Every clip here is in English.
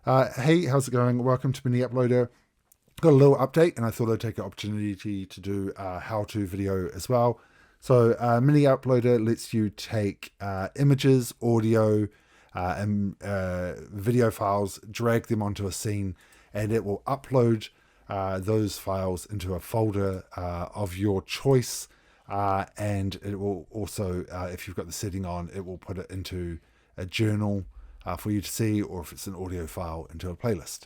Hey, how's it going? Welcome to Mini Uploader. Got a little update, and I thought I'd take an opportunity to do a how-to video as well. So, Mini Uploader lets you take images, audio, and video files, drag them onto a scene, and it will upload those files into a folder of your choice. And it will also, if you've got the setting on, it will put it into a journal for you to see, or if it's an audio file, into a playlist.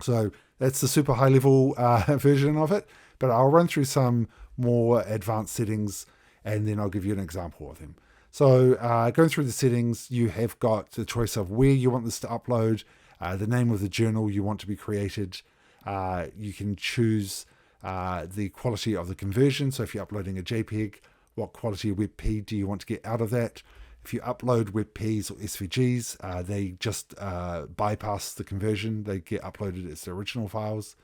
So that's the super high level version of it, but I'll run through some more advanced settings and then I'll give you an example of them. So going through the settings, you have got the choice of where you want this to upload, the name of the journal you want to be created. You can choose the quality of the conversion. So if you're uploading a JPEG, what quality of WebP do you want to get out of that? If you upload WebPs or SVGs, they just bypass the conversion. They get uploaded as the original files.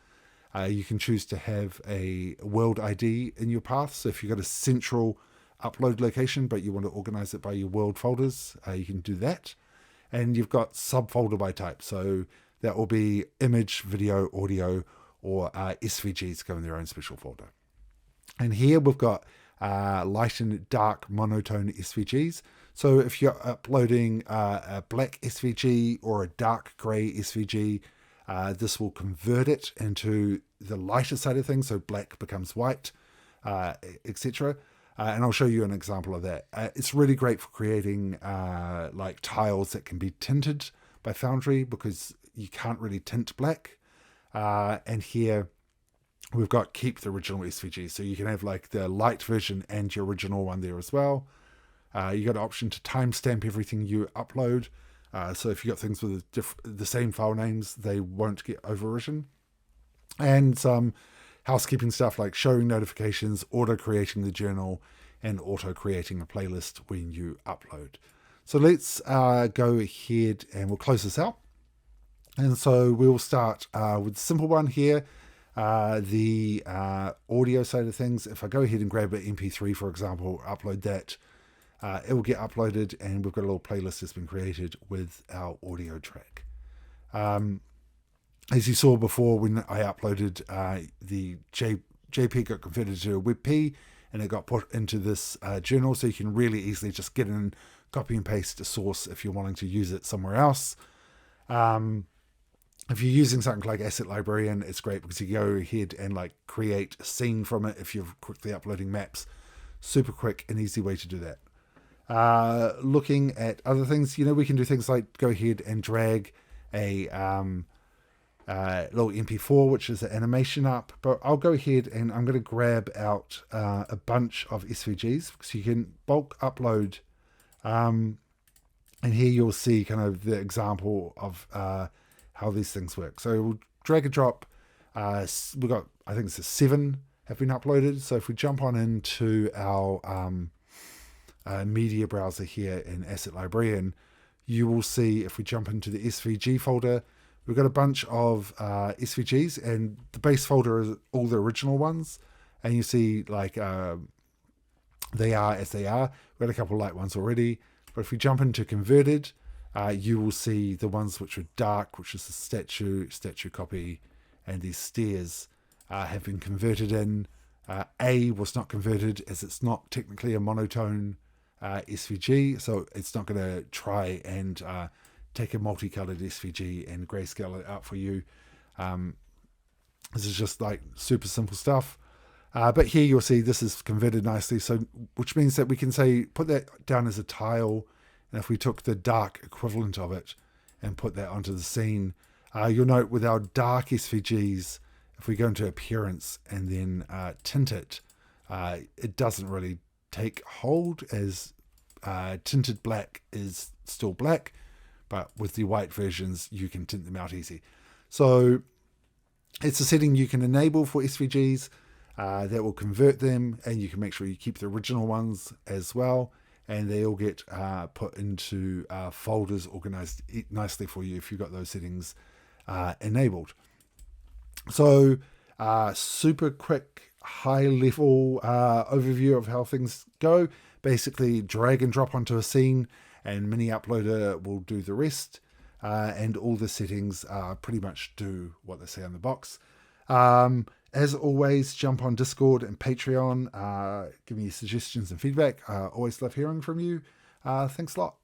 You can choose to have a world ID in your path. So if you've got a central upload location, but you want to organize it by your world folders, you can do that. And you've got subfolder by type. So that will be image, video, audio, or SVGs go in their own special folder. And here we've got light and dark monotone SVGs. So if you're uploading a black SVG or a dark gray SVG, this will convert it into the lighter side of things. So black becomes white, etc. And I'll show you an example of that. It's really great for creating like tiles that can be tinted by Foundry, because you can't really tint black. And here we've got keep the original SVG. So you can have like the light version and your original one there as well. You got an option to timestamp everything you upload. So if you got things with the same file names, they won't get overwritten. And some housekeeping stuff like showing notifications, auto creating the journal, and auto creating a playlist when you upload. So let's go ahead and we'll close this out. And so we'll start with the simple one here. The audio side of things. If I go ahead and grab an MP3, for example, upload that, it will get uploaded, and we've got a little playlist that's been created with our audio track. As you saw before, when I uploaded the JPEG got converted to a WebP, and it got put into this journal, so you can really easily just get in, copy and paste a source if you're wanting to use it somewhere else. If you're using something like Asset Librarian, it's great because you go ahead and like create a scene from it if you're quickly uploading maps. Super quick and easy way to do that. Looking at other things, we can do things like go ahead and drag a little MP4, which is an animation up. But I'll go ahead and I'm going to grab out a bunch of SVGs, because you can bulk upload. And here you'll see kind of the example of how these things work. So we'll drag and drop. We've got, I think it's 7 have been uploaded. So if we jump on into our media browser here in Asset Librarian, you will see, if we jump into the SVG folder, we've got a bunch of SVGs, and the base folder is all the original ones. And you see like they are as they are. We've got a couple of light ones already. But if we jump into converted, you will see the ones which are dark, which is the statue copy, and these stairs have been converted in. A was not converted, as it's not technically a monotone SVG, so it's not going to try and take a multicolored SVG and grayscale it out for you. This is just like super simple stuff. But here you'll see this is converted nicely, so which means that we can say put that down as a tile. And if we took the dark equivalent of it and put that onto the scene, you'll note with our dark SVGs, if we go into appearance and then tint it, it doesn't really take hold, as tinted black is still black, but with the white versions, you can tint them out easy. So it's a setting you can enable for SVGs that will convert them, and you can make sure you keep the original ones as well. And they all get put into folders organized nicely for you if you've got those settings enabled. So super quick, high level overview of how things go. Basically drag and drop onto a scene, and Mini Uploader will do the rest. and all the settings pretty much do what they say on the box. As always, jump on Discord and Patreon. Give me suggestions and feedback. Always love hearing from you. Thanks a lot.